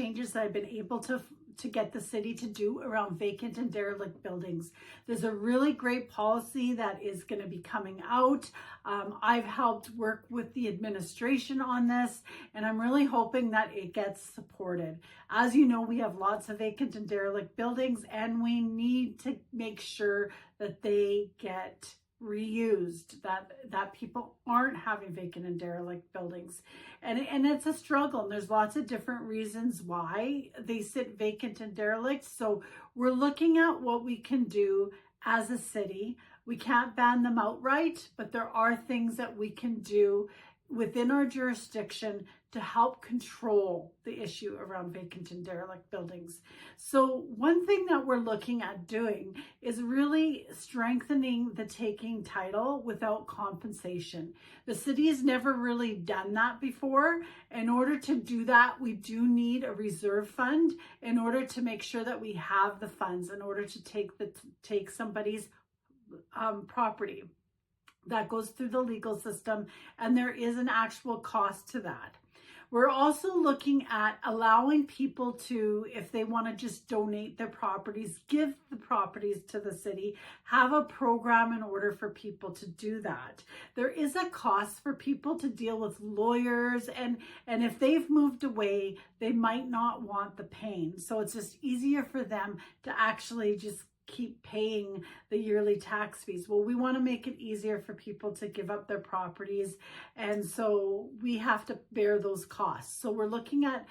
changes that I've been able to get the city to do around vacant and derelict buildings. There's a really great policy that is going to be coming out. I've helped work with the administration on this, and I'm really hoping that it gets supported. As you know, we have lots of vacant and derelict buildings, and we need to make sure that they get reused, that people aren't having vacant and derelict buildings, and it's a struggle, and there's lots of different reasons why they sit vacant and derelict. So we're looking at what we can do as a city. We can't ban them outright, but there are things that we can do within our jurisdiction to help control the issue around vacant and derelict buildings. So one thing that we're looking at doing is really strengthening the taking title without compensation. The city has never really done that before. In order to do that, we do need a reserve fund in order to make sure that we have the funds in order to take somebody's property. That goes through the legal system, and there is an actual cost to that. We're also looking at allowing people to, if they want to just donate their properties, give the properties to the city, have a program in order for people to do that. There is a cost for people to deal with lawyers, and if they've moved away, they might not want the pain. So it's just easier for them to actually just keep paying the yearly tax fees. Well, we want to make it easier for people to give up their properties, and so we have to bear those costs. So we're looking at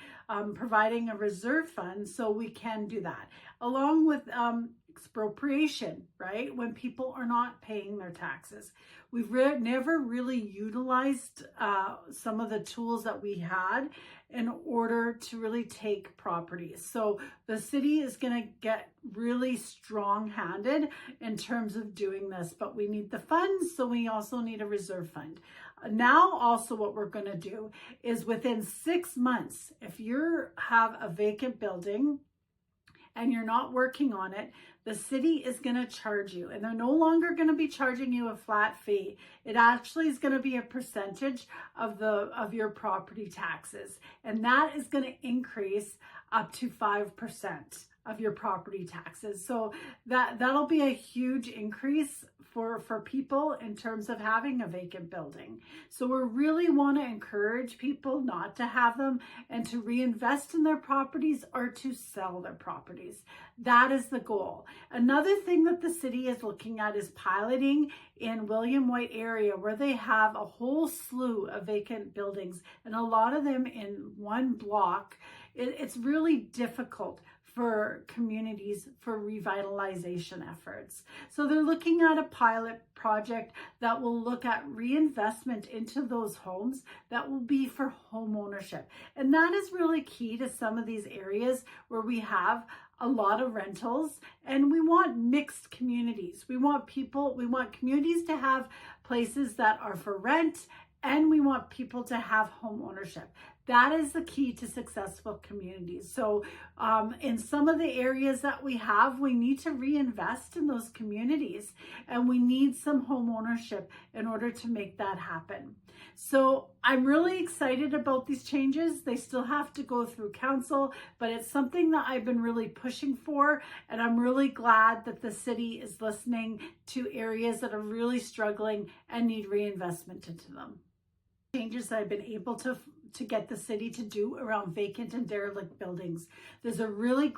providing a reserve fund so we can do that, along with expropriation, right? When people are not paying their taxes. We've never really utilized some of the tools that we had in order to really take properties. So the city is going to get really strong-handed in terms of doing this, but we need the funds, so we also need a reserve fund. Now, also what we're going to do is within 6 months, if you have a vacant building and you're not working on it, the city is going to charge you, and they're no longer going to be charging you a flat fee. It actually is going to be a percentage of your property taxes, and that is going to increase up to 5% of your property taxes. So that'll be a huge increase for people in terms of having a vacant building. So we really want to encourage people not to have them and to reinvest in their properties or to sell their properties. That is the goal. Another thing that the city is looking at is piloting in William White area, where they have a whole slew of vacant buildings, and a lot of them in one block. It's really difficult for communities for revitalization efforts. So they're looking at a pilot project that will look at reinvestment into those homes that will be for home ownership. And that is really key to some of these areas where we have a lot of rentals, and we want mixed communities. We want communities to have places that are for rent, and we want people to have home ownership. That is the key to successful communities. So in some of the areas that we have, we need to reinvest in those communities, and we need some home ownership in order to make that happen. So I'm really excited about these changes. They still have to go through council, but it's something that I've been really pushing for, and I'm really glad that the city is listening to areas that are really struggling and need reinvestment into them. Changes that I've been able to get the city to do around vacant and derelict buildings. There's a really